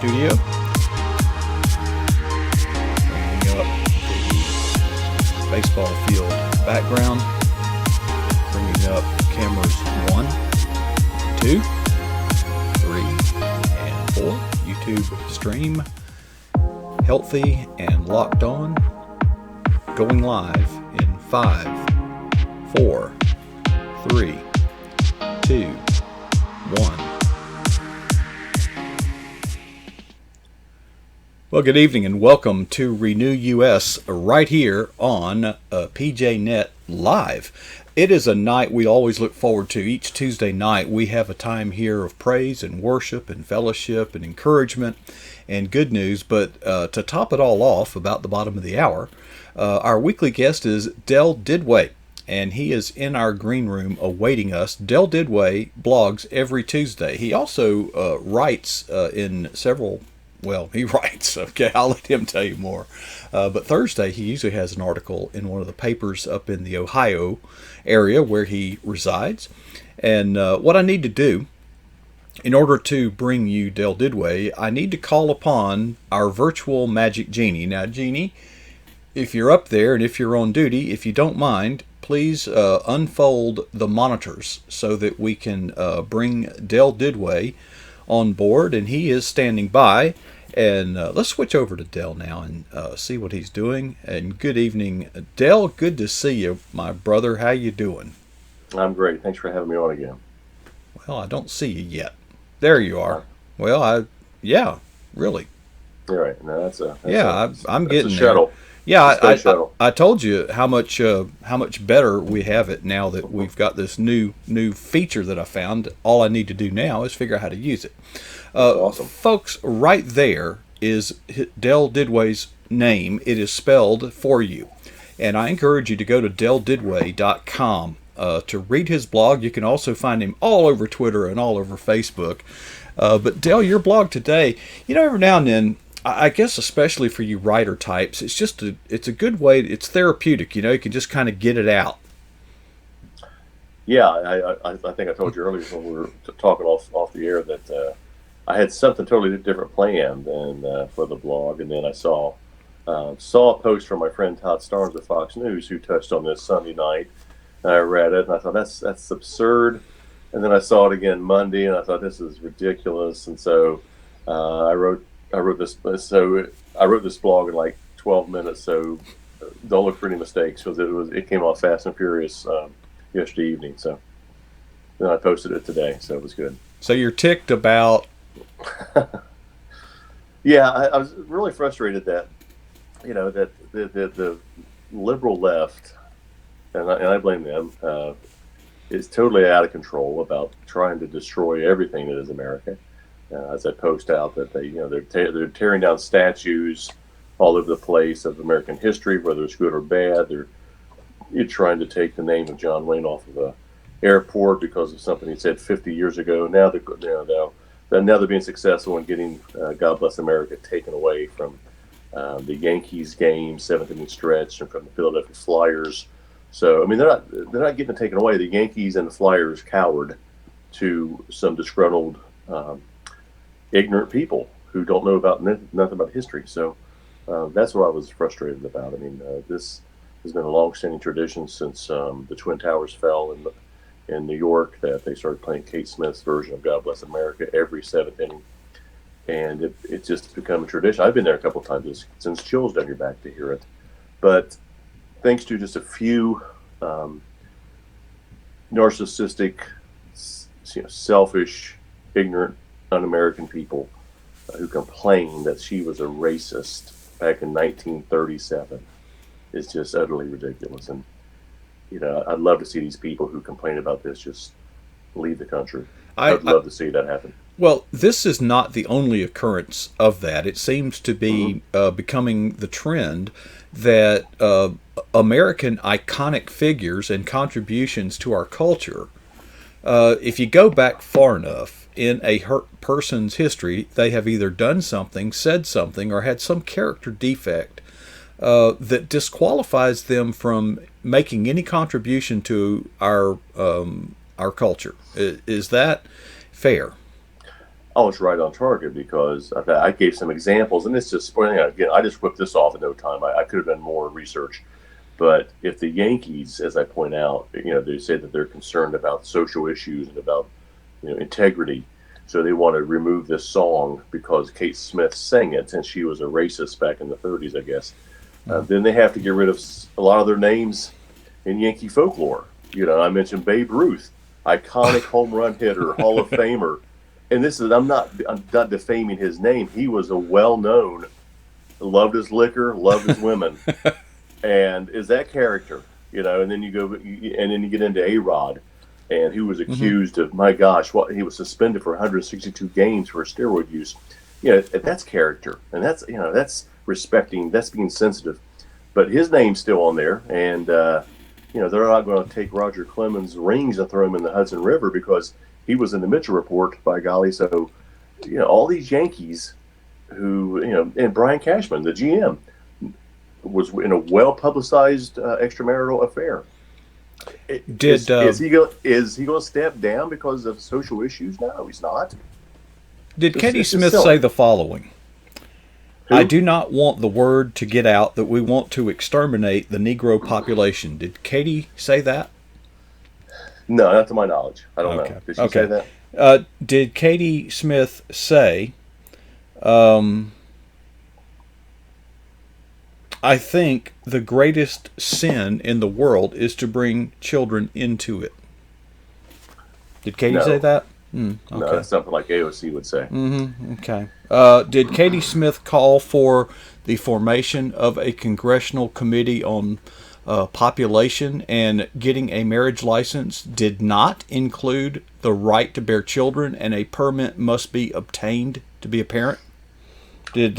studio. Bringing up the baseball field background. Bringing up cameras 1, 2, 3, and 4. YouTube stream healthy and locked on. Going live in 5, 4, 3, 2, 1. Well, good evening and welcome to Renew US right here on PJNET Live. It is a night we always look forward to. Each Tuesday night we have a time here of praise and worship and fellowship and encouragement and good news. But to top it all off, about the bottom of the hour, our weekly guest is Del Didway, and he is in our green room awaiting us. Del Didway blogs every Tuesday. He also writes in several. Well, he writes. Okay, I'll let him tell you more. But Thursday, he usually has an article in one of the papers up in the Ohio area where he resides. And what I need to do in order to bring you Del Didway, I need to call upon our virtual magic genie. Now, Genie, if you're up there and if you're on duty, if you don't mind, please unfold the monitors so that we can bring Del Didway on board, and he is standing by. And let's switch over to Del now and see what he's doing. And good evening, Del. Good to see you, my brother. How you doing? I'm great. Thanks for having me on again. Well, I don't see you yet. There you are. Well, yeah, really. You're right. No, I'm getting a shuttle. There. Yeah, Shuttle. I told you how much better we have it now that we've got this new feature that I found. All I need to do now is figure out how to use it. Awesome. Folks, right there is Del Didway's name. It is spelled for you. And I encourage you to go to deldidway.com to read his blog. You can also find him all over Twitter and all over Facebook. But Del, your blog today, every now and then, I guess especially for you writer types, it's a good way. It's therapeutic. You can just kind of get it out. Yeah, I think I told you earlier when we were talking off the air that I had something totally different planned and for the blog, and then I saw a post from my friend Todd Starnes of Fox News who touched on this Sunday night. And I read it and I thought that's absurd. And then I saw it again Monday and I thought this is ridiculous. And so I wrote this. So I wrote this blog in like 12 minutes. So don't look for any mistakes because it came off fast and furious yesterday evening. So then I posted it today. So it was good. So you're ticked about. Yeah, I was really frustrated that that the liberal left, and I blame them, is totally out of control about trying to destroy everything that is America. As I post out that they're tearing down statues all over the place of American history, whether it's good or bad. You're trying to take the name of John Wayne off of the airport because of something he said 50 years ago. Now they're being successful in getting God Bless America taken away from the Yankees game, 7th inning stretch, and from the Philadelphia Flyers. So I mean, they're not getting it taken away. The Yankees and the Flyers cowered to some disgruntled, ignorant people who don't know about nothing about history. So that's what I was frustrated about. I mean, this has been a long-standing tradition since the Twin Towers fell in New York, that they started playing Kate Smith's version of God Bless America every 7th inning. And it's just become a tradition. I've been there a couple of times. It sends chills down your back to hear it. But thanks to just a few narcissistic, selfish, ignorant, un-American people who complained that she was a racist back in 1937, is just utterly ridiculous. And I'd love to see these people who complain about this just leave the country. I'd love to see that happen. Well, this is not the only occurrence of that. It seems to be becoming the trend that American iconic figures and contributions to our culture, if you go back far enough in a person's history, they have either done something, said something, or had some character defect that disqualifies them from making any contribution to our culture. Is that fair? I was right on target because I gave some examples, and it's just, well, again, I just whipped this off in no time. I could have done more research. But if the Yankees, as I point out, they say that they're concerned about social issues and about integrity, so they want to remove this song because Kate Smith sang it, and she was a racist back in the 30s, I guess. Then they have to get rid of a lot of their names in Yankee folklore. I mentioned Babe Ruth, iconic home run hitter, Hall of Famer, and this is I'm not defaming his name. He was a well-known, loved his liquor, loved his women, and is that character. And then you go, and then you get into A-Rod, and he was accused of, my gosh, he was suspended for 162 games for steroid use. That's character, and that's respecting, that's being sensitive. But his name's still on there, and they're not going to take Roger Clemens' rings and throw him in the Hudson River because he was in the Mitchell Report, by golly. So, all these Yankees who, and Brian Cashman, the GM, was in a well-publicized extramarital affair. Is he going to step down because of social issues? No, he's not. Did Katie Smith say the following? Who? I do not want the word to get out that we want to exterminate the Negro population. Did Katie say that? No, not to my knowledge. I don't know. Did she say that? Did Katie Smith say, I think the greatest sin in the world is to bring children into it? Did Katie say that? Okay. No, that's something like AOC would say. Okay. Did Katie Smith call for the formation of a congressional committee on population, and getting a marriage license did not include the right to bear children, and a permit must be obtained to be a parent? Did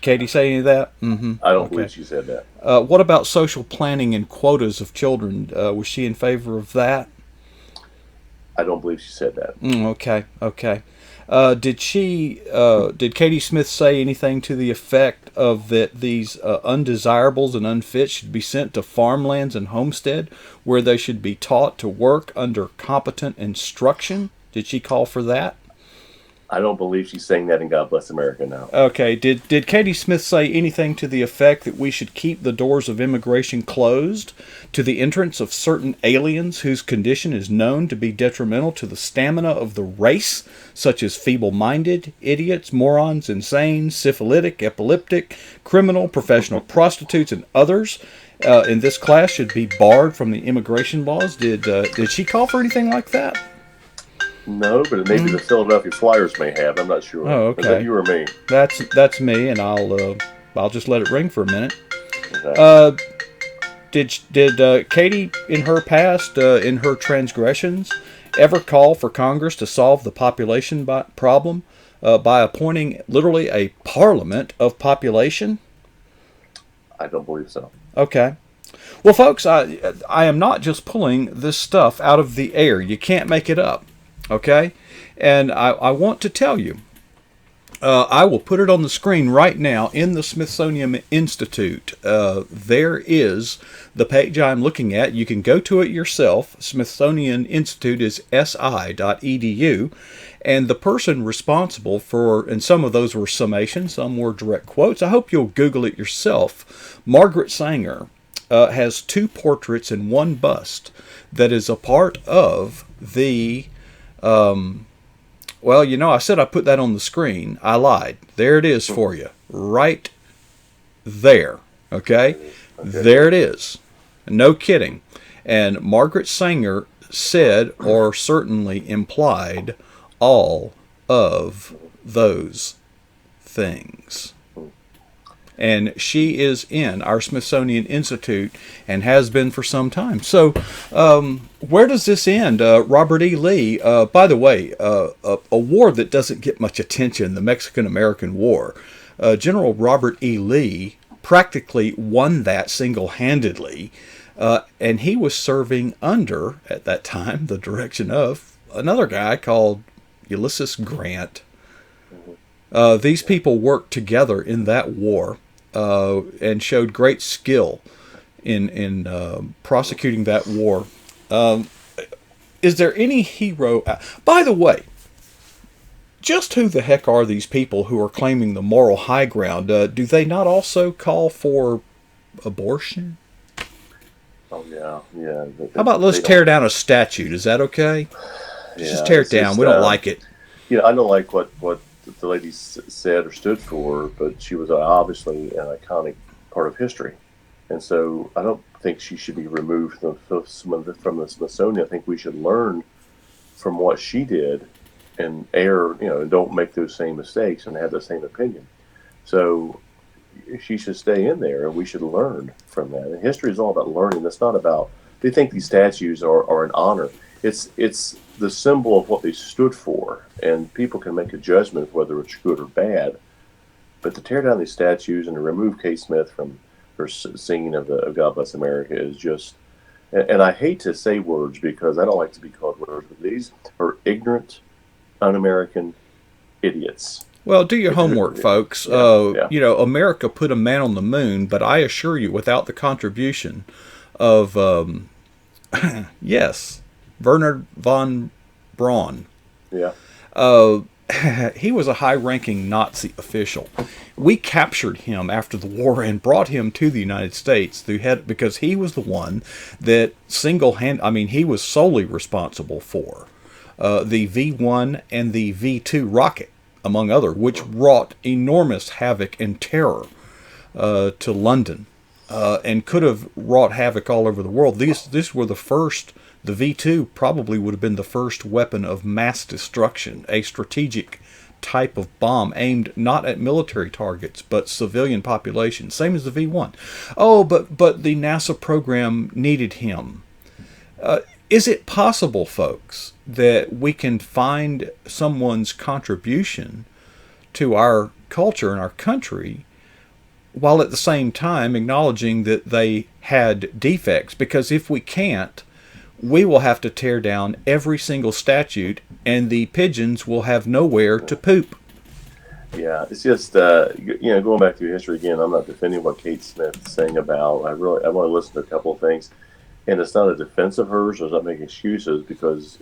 Katie say any of that? I don't believe she said that. What about social planning and quotas of children? Was she in favor of that? I don't believe she said that. Okay. Did Katie Smith say anything to the effect of that these undesirables and unfit should be sent to farmlands and homestead where they should be taught to work under competent instruction? Did she call for that? I don't believe she's saying that in God Bless America now. Okay. Did Katie Smith say anything to the effect that we should keep the doors of immigration closed to the entrance of certain aliens whose condition is known to be detrimental to the stamina of the race, such as feeble-minded, idiots, morons, insane, syphilitic, epileptic, criminal, professional prostitutes, and others in this class should be barred from the immigration laws? Did she call for anything like that? No, but maybe the Philadelphia Flyers may have. I'm not sure. Oh, okay. Is that you or me? That's me, and I'll just let it ring for a minute. Okay. Did Katie, in her past, in her transgressions, ever call for Congress to solve the population problem by appointing literally a parliament of population? I don't believe so. Okay. Well, folks, I am not just pulling this stuff out of the air. You can't make it up. Okay? And I want to tell you, I will put it on the screen right now in the Smithsonian Institute. There is the page I'm looking at. You can go to it yourself. Smithsonian Institute is si.edu. And the person responsible for, and some of those were summations, some were direct quotes. I hope you'll Google it yourself. Margaret Sanger has 2 portraits and 1 bust that is a part of the... well, I said I put that on the screen. I lied. There it is for you. Right there. Okay? There it is. No kidding. And Margaret Sanger said, or certainly implied, all of those things. And she is in our Smithsonian Institute and has been for some time. So, where does this end? Robert E. Lee, by the way, a war that doesn't get much attention, the Mexican-American War. General Robert E. Lee practically won that single-handedly, and he was serving under, at that time, the direction of another guy called Ulysses Grant. These people worked together in that war and showed great skill in prosecuting that war. Is there any hero? By the way, just who the heck are these people who are claiming the moral high ground? Do they not also call for abortion? Oh yeah, yeah. How about let's tear down a statute? Is that okay? Let's just tear it down. Just, We don't like it. I don't like what the lady said or stood for, but she was obviously an iconic part of history, and so I don't think she should be removed from the Smithsonian. I think we should learn from what she did and and don't make those same mistakes and have the same opinion. So she should stay in there, and we should learn from that. And history is all about learning. It's not about, they think these statues are an honor. It's the symbol of what they stood for, and people can make a judgment of whether it's good or bad. But to tear down these statues and to remove Kate Smith from her singing of God Bless America is just, and I hate to say words because I don't like to be called words, but these are ignorant, un-American idiots. Well, do your homework, folks. America put a man on the moon, but I assure you, without the contribution of, yes, Werner von Braun. Yeah. He was a high-ranking Nazi official. We captured him after the war and brought him to the United States because he was the one that he was solely responsible for the V-1 and the V-2 rocket, among other, which wrought enormous havoc and terror to London, and could have wrought havoc all over the world. These were the first. The V-2 probably would have been the first weapon of mass destruction, a strategic type of bomb aimed not at military targets but civilian population, same as the V-1. Oh, but the NASA program needed him. Is it possible, folks, that we can find someone's contribution to our culture and our country while at the same time acknowledging that they had defects? Because if we can't, we will have to tear down every single statute, and the pigeons will have nowhere to poop. Yeah, it's just going back through history again. I'm not defending what Kate Smith is saying about. I want to listen to a couple of things, and it's not a defense of hers. It's not making excuses, because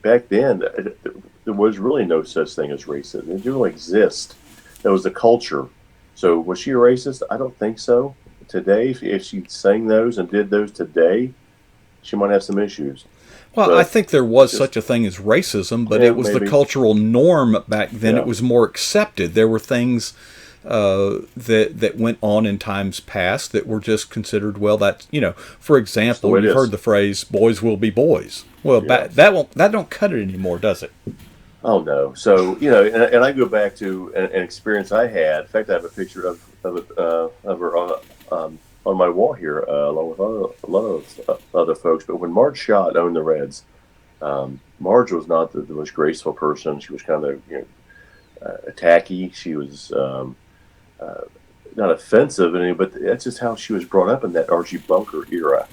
back then there was really no such thing as racism. It didn't really exist. There was the culture. So was she a racist? I don't think so. Today, if she sang those and did those today, she might have some issues. Well, but I think there was such a thing as racism, but it was maybe the cultural norm back then. It was more accepted. There were things that went on in times past that were just considered, well, that's, for example, you've heard the phrase, boys will be boys. Well, that don't cut it anymore, does it? Oh, no. So, and I go back to an experience I had. In fact, I have a picture of her on my wall here, along with a lot of other folks. But when Marge Schott owned the Reds, Marge was not the most graceful person. She was kind of tacky. She was not offensive, but that's just how she was brought up in that Archie Bunker era,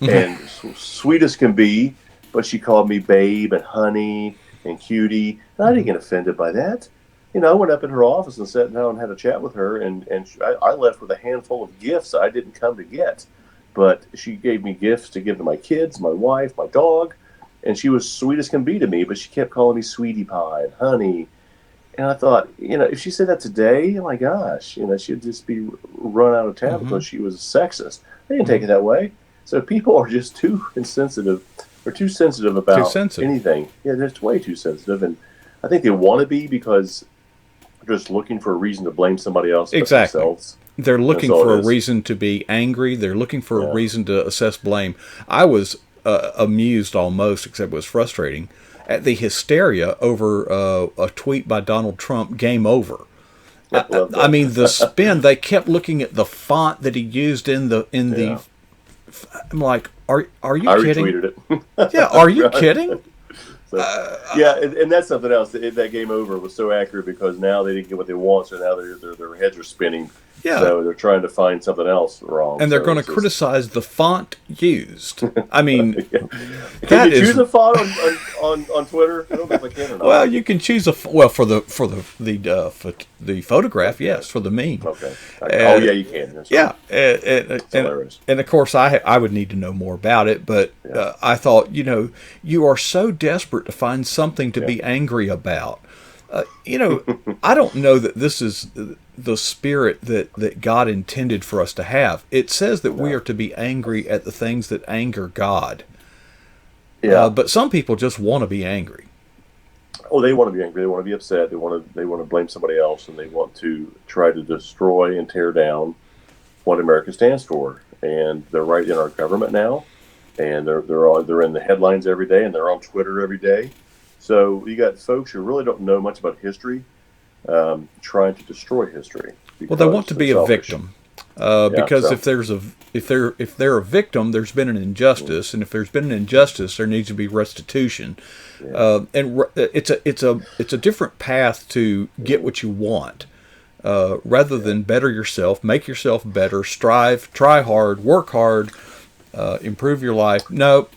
and sweet as can be. But she called me babe and honey and cutie. And I didn't get offended by that. I went up in her office and sat down and had a chat with her, and I left with a handful of gifts I didn't come to get. But she gave me gifts to give to my kids, my wife, my dog, and she was sweet as can be to me, but she kept calling me sweetie pie and honey. And I thought, if she said that today, oh my gosh, she'd just be run out of town because she was a sexist. They didn't take it that way. So people are just too insensitive or too sensitive about anything. Yeah, they're just way too sensitive. And I think they want to be because just looking for a reason to blame somebody else but themselves. They're looking for a reason to be angry. They're looking for a reason to assess blame. I was amused almost, except it was frustrating, at the hysteria over a tweet by Donald Trump, game over. I mean, the spin, they kept looking at the font that he used in the I'm like, are you kidding? I retweeted it. Yeah, are you kidding? So, and that's something else. That game over was so accurate because now they didn't get what they want, so now their heads are spinning. Yeah. So they're trying to find something else wrong. And they're going to criticize the font used. I mean, can you choose a font on Twitter? I don't know if I can or not. Well, you can choose for the photograph, yes, for the meme. Okay. You can. That's right. And of course, I would need to know more about it, but I thought, you are so desperate desperate to find something to be angry about. I don't know that this is the spirit that God intended for us to have. It says that we are to be angry at the things that anger God. Yeah. But some people just want to be angry. Oh, they want to be angry. They want to be upset. They want to blame somebody else, and they want to try to destroy and tear down what America stands for. And they're right in our government now, and they're in the headlines every day, and they're on Twitter every day. So you got folks who really don't know much about history, trying to destroy history. Well, they want to be a victim, because so. if they're a victim, there's been an injustice, and if there's been an injustice, there needs to be restitution. It's a different path to get what you want, rather than better yourself, make yourself better, strive, try hard, work hard, improve your life. No,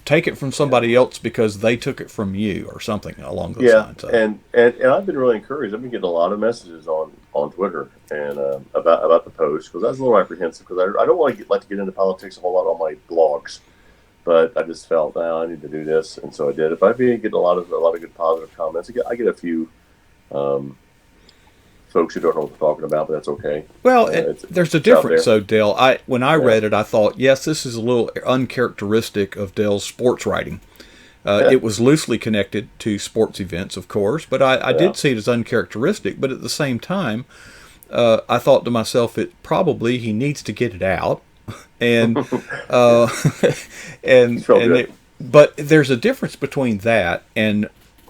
take it from somebody else because they took it from you, or something along those lines. And I've been really encouraged. I've been getting a lot of messages on Twitter and about the post, because I was a little apprehensive, because I don't want to like to get into politics a whole lot on my blogs, but I just felt I need to do this, and so I did. If I've been getting a lot of good positive comments, I get a few folks who don't know what they're talking about, but that's okay. Well, there's a difference, though, Dale. When I read it, I thought, yes, this is a little uncharacteristic of Dale's sports writing. It was loosely connected to sports events, of course, but I did see it as uncharacteristic. But at the same time, I thought to myself, he needs to get it out, and but there's a difference between that and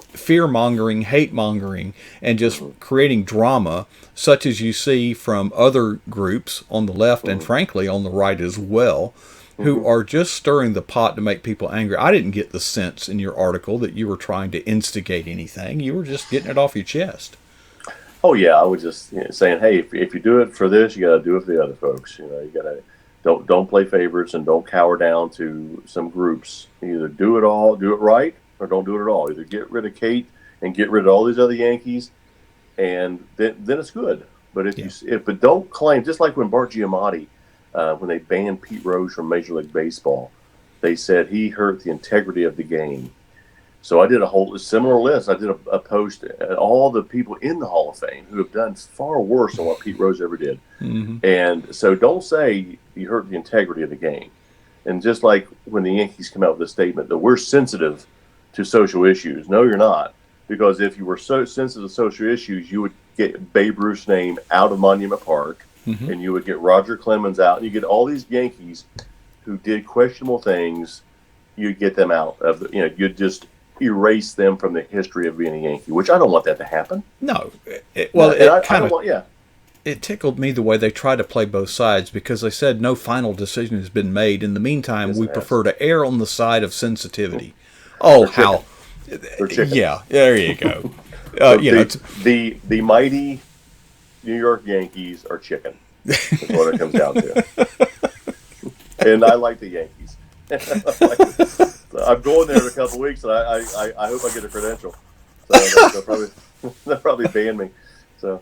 fear-mongering, hate-mongering, and just creating drama, such as you see from other groups on the left and, frankly, on the right as well, who are just stirring the pot to make people angry. I didn't get the sense in your article that you were trying to instigate anything. You were just getting it off your chest. Oh, yeah. I was just saying, hey, if you do it for this, you got to do it for the other folks. You got to don't play favorites, and don't cower down to some groups. Either do it right, or don't do it at all. Either get rid of Kate and get rid of all these other Yankees, and then it's good. But but don't claim, just like when Bart Giamatti, when they banned Pete Rose from Major League Baseball, they said he hurt the integrity of the game. So I did a whole similar list. I did a post at all the people in the Hall of Fame who have done far worse than what Pete Rose ever did. Mm-hmm. And so don't say you hurt the integrity of the game. And just like when the Yankees come out with a statement that we're sensitive to social issues. No, you're not. Because if you were so sensitive to social issues, you would get Babe Ruth's name out of Monument Park, and you would get Roger Clemens out, and you get all these Yankees who did questionable things. You'd get them out of you'd just erase them from the history of being a Yankee, which I don't want that to happen. No. It tickled me the way they tried to play both sides, because they said no final decision has been made. In the meantime, we prefer to err on the side of sensitivity. Oh, how? Yeah, there you go. The mighty New York Yankees are chicken. That's what it comes down to. And I like the Yankees. I'm going there in a couple of weeks, and I hope I get a credential. So they'll probably ban me. So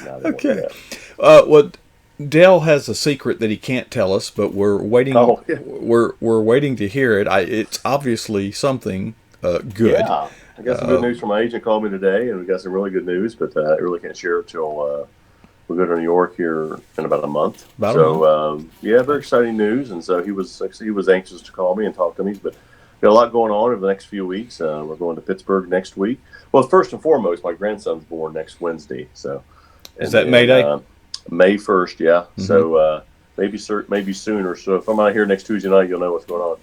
okay. Well, Dale has a secret that he can't tell us, but we're waiting. We're waiting to hear it. It's obviously something good. Yeah, I got some good news from my agent. Called me today, and we got some really good news. But I really can't share it till we go to New York here in about a month. Very exciting news. And so he was anxious to call me and talk to me. But got a lot going on over the next few weeks. We're going to Pittsburgh next week. Well, first and foremost, my grandson's born next Wednesday. So is that May Day? May 1st, yeah. Mm-hmm. So maybe sooner. So if I'm out here next Tuesday night, you'll know what's going on.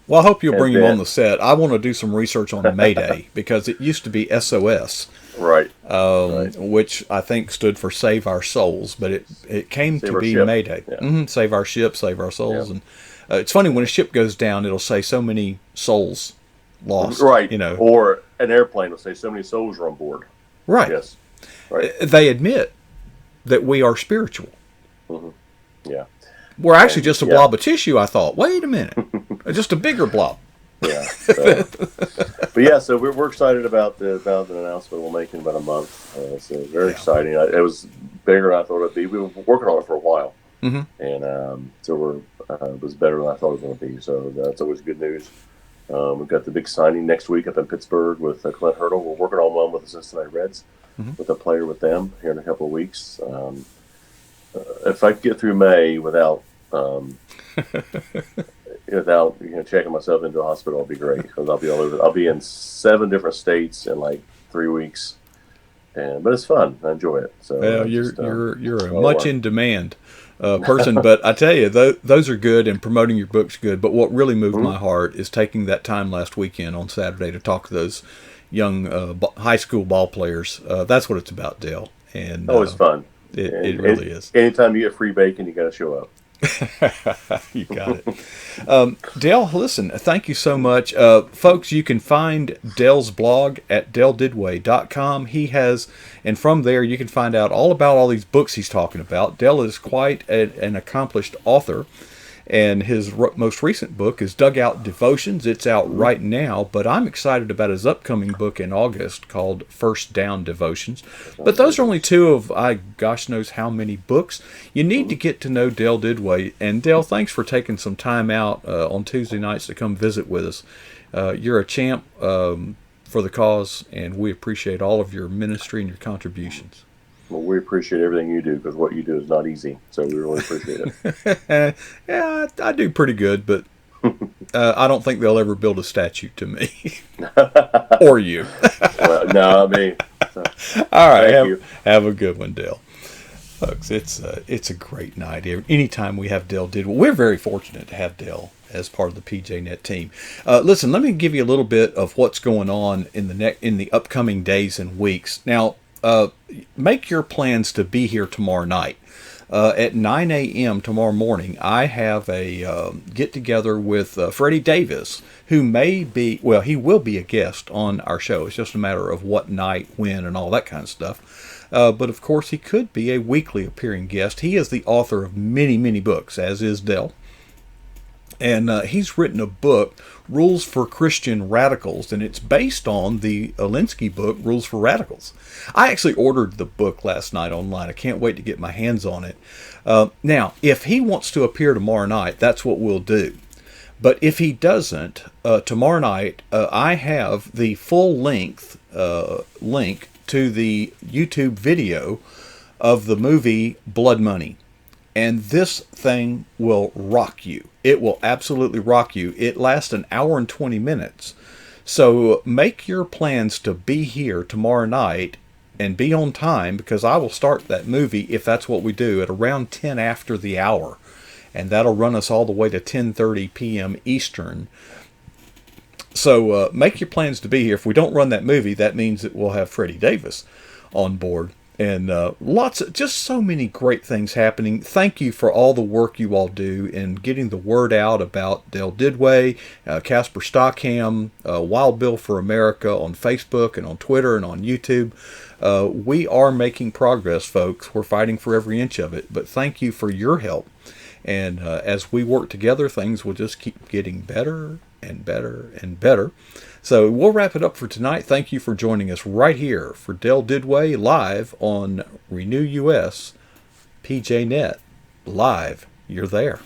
Well, I hope you'll bring him on the set. I want to do some research on May Day, because it used to be SOS, right? Which I think stood for Save Our Souls, but it came to be May Day. Yeah. Save our ship, save our souls, and it's funny, when a ship goes down, it'll say so many souls lost, right? Or an airplane will say so many souls are on board, right? Yes, right. They admit that we are spiritual. Mm-hmm. Yeah. We're actually just a blob of tissue, I thought. Wait a minute. Just a bigger blob. Yeah. So, so we're excited about the announcement we'll make in about a month. So very exciting. It was bigger than I thought it'd be. We were working on it for a while. Mm-hmm. And so it was better than I thought it was going to be. So that's always good news. We've got the big signing next week up in Pittsburgh with Clint Hurdle. We're working on one with the Cincinnati Reds, with a player with them here in a couple of weeks. If I get through May without checking myself into a hospital, I'll be great, because I'll be all over. I'll be in 7 different states in like 3 weeks, but it's fun. I enjoy it. So well, you're a much in demand person, but I tell you, those are good, and promoting your book's good. But what really moved my heart is taking that time last weekend on Saturday to talk to those young high school ball players. That's what it's about, Dale. And it's fun. It really is. Anytime you get free bacon, you got to show up. You got it. Dale, listen, thank you so much. Folks, you can find Dale's blog at daledidway.com. He has, and from there you can find out all about all these books he's talking about. Dale is quite an accomplished author, and his most recent book is Dugout Devotions. It's out right now, but I'm excited about his upcoming book in August called First Down Devotions. But those are only 2 of, gosh knows how many books. You need to get to know Dale Didway. And Dale, thanks for taking some time out on Tuesday nights to come visit with us. You're a champ for the cause, and we appreciate all of your ministry and your contributions. Well, we appreciate everything you do, because what you do is not easy. So we really appreciate it. Yeah, I do pretty good, but I don't think they'll ever build a statue to me. Or you. Well, no, I mean. All right, have a good one, Dale. Folks, it's a great night. Anytime we have Dale Didwell, we're very fortunate to have Dale as part of the PJNET team. Listen, let me give you a little bit of what's going on in the upcoming days and weeks. Now, make your plans to be here tomorrow night. At 9 a.m. tomorrow morning, I have a get-together with Freddie Davis, who he will be a guest on our show. It's just a matter of what night, when, and all that kind of stuff. But, of course, he could be a weekly appearing guest. He is the author of many, many books, as is Dell. And he's written a book, Rules for Christian Radicals, and it's based on the Alinsky book, Rules for Radicals. I actually ordered the book last night online. I can't wait to get my hands on it. Now, if he wants to appear tomorrow night, that's what we'll do. But if he doesn't, tomorrow night, I have the full-length link to the YouTube video of the movie Blood Money. And this thing will rock you. It will absolutely rock you. It lasts an hour and 20 minutes. So make your plans to be here tomorrow night and be on time, because I will start that movie, if that's what we do, at around 10 after the hour. And that'll run us all the way to 10:30 p.m. Eastern. So make your plans to be here. If we don't run that movie, that means that we'll have Freddie Davis on board. And just so many great things happening. Thank you for all the work you all do in getting the word out about Dale Didway, Casper Stockham, Wild Bill for America on Facebook and on Twitter and on YouTube. We are making progress, folks. We're fighting for every inch of it. But thank you for your help. And as we work together, things will just keep getting better and better and better. So we'll wrap it up for tonight. Thank you for joining us right here for Dale Didway live on Renew US PJNet Live. You're there.